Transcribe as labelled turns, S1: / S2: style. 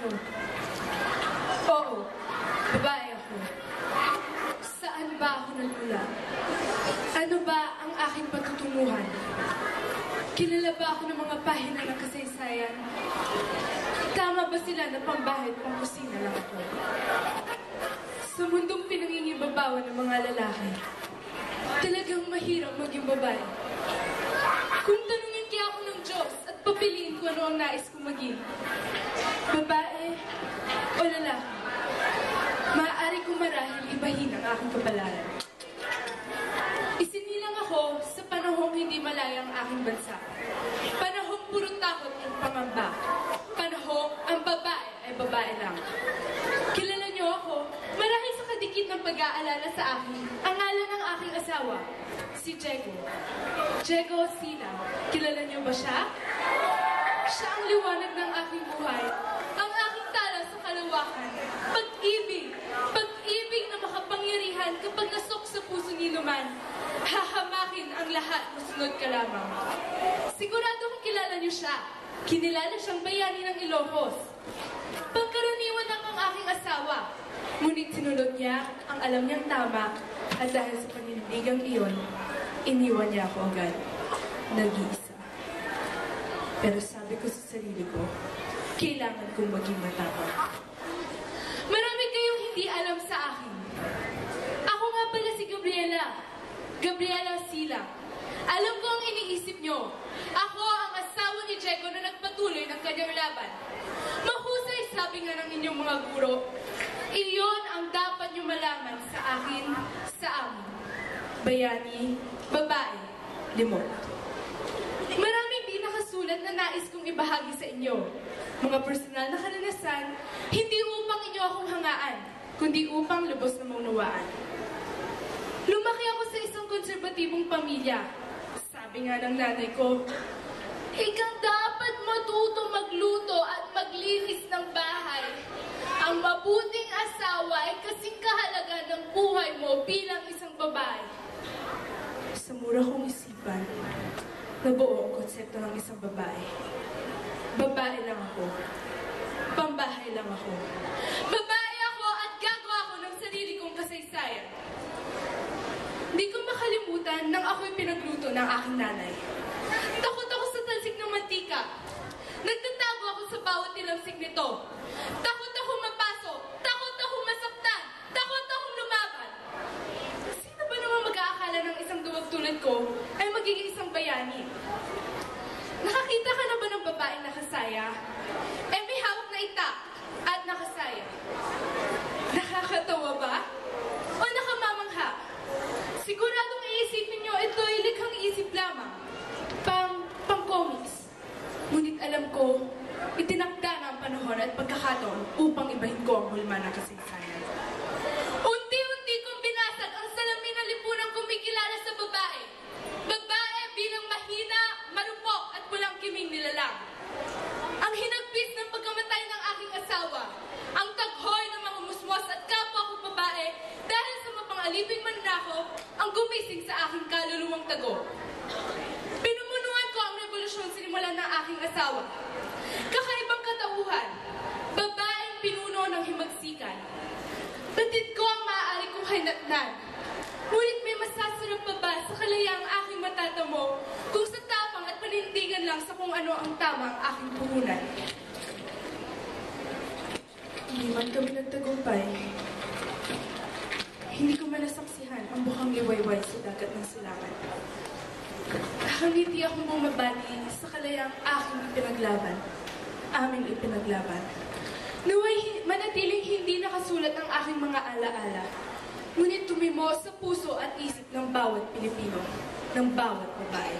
S1: ako. Oo, babae ako. Saan ba ako nagmula? Ano ba ang aking patutunguhan? Kilala ba ako ng mga pahina ng kasaysayan? Tama ba sila na pambahay at pangkusina lang ako? Sa mundong pinangingibabawan ng mga lalaki, talagang mahirap maging babae. Kung tanungin kaya ako ng Diyos at papiliin ko ano ang nais kong maging, babae o lalaki, maaari kong marahil ibahin ang aking kapalaran. Isinilang ako sa panahong hindi malaya ang aking bansa. Panahong puro takot at pangamba. Panahong ang babae ay babae lang. Kilala niyo ako, marahil sa kadikit ng pag-aalala sa akin, ang ngalan ng aking asawa, si Diego. Diego Sila. Kilala niyo ba siya? Siya ang liwanag ng aking buhay. Ang aking tala sa kalawakan. Pag-ibig. Pag-ibig na makapangyarihan kapag nasok sa puso ni Luman. Hahamakin ang lahat, masunod ka lamang. Sigurado kung kilala niyo siya. Kinilala siyang bayani ng Ilocos. Pagkaraniwan lang ang aking asawa. Ngunit sinunod niya ang alam niyang tama at dahil sa panindigang iyon, iniwan niya ako agad. Nag-iisa. Pero sabi ko sa sarili ko, kailangan kong maging matapang. Marami kayong hindi alam sa akin. Ako nga pala si Gabriela. Gabriela Sila. Alam ko ang iniisip nyo. Ako ang asawa ni Diego na nagpatuloy ng kanyang laban. Mahusay, sabi nga ng inyong mga guro. Iyon ang dapat nyo malaman sa akin, sa amin. Bayani, babae, limot. Maraming di nakasulat na nais kong ibahagi sa inyo. Mga personal na karanasan, hindi upang inyo akong hangaan, kundi upang lubos na maunawaan. Lumaki ako sa isang konserbatibong pamilya. Sabi nga ng nanay ko, ikaw dapat matuto magluto at maglinis ng bahay. Ang mabuting asawa ay kasing kahalaga ng buhay mo bilang isang babae. Sa mura kong isipan, nabuo ang konsepto ng isang babae. Babae lang ako. Pambahay lang ako. Babae ako at gagawa ako ng sarili kong kasaysayan. Hindi ko makalimutan nang ako'y pinagluto ng aking nanay. Takot ako sa talsik ng mantika. Nagtatago ako sa bawat tilamsik nito. Takot ako mapasok. Takot ako masaktan. Takot akong lumaban. Sino ba naman mag-aakala ng isang duwag tulad ko ay magiging isang bayani? Nakakita ka na ba ng babaeng nakasaya? Eh may hawak na itak at nakasaya. Nakakatawa ba? O nakamamangha? Siguradong iisipin nyo, ito ay likhang isip lamang. Pang-comics. Ngunit alam ko, itinakda na ang panahon at pagkakataon upang ibahin ko ang hulma ng kasaysayan. Unti-unti kong binasag ang salamin na lipunang kumikilala sa babae. Babae bilang mahina, marupok at walang kiming nilalang. Ang hinagpis ng pagkamatay ng aking asawa. Ang taghoy ng mga musmos at kapwa ko babae dahil sa mapangaliping mananakop ang gumising sa aking kaluluwang tago. Pinumunuan ko ang revolusyon sinimulan ng aking asawa. Kakaibang katauhan, babaeng pinuno ng himagsikan. Batid ko ang maaari kong hinatnan. Ngunit may masasarap pa ba sa kalayaang aking matatamo kung sa tapang at panindigan lang sa kung ano ang tama ang aking puhunan. Hindi man kami nagtagumpay. Hindi ko man nasaksihan ang buhang liwayway sa dagat ng silangan. Nakangiti akong bumabati sa kalayaang aking ipinaglaban. Aming ipinaglaban. Naway manatiling hindi nakasulat ang aking mga alaala. Ngunit tumimo sa puso at isip ng bawat Pilipino, ng bawat babae.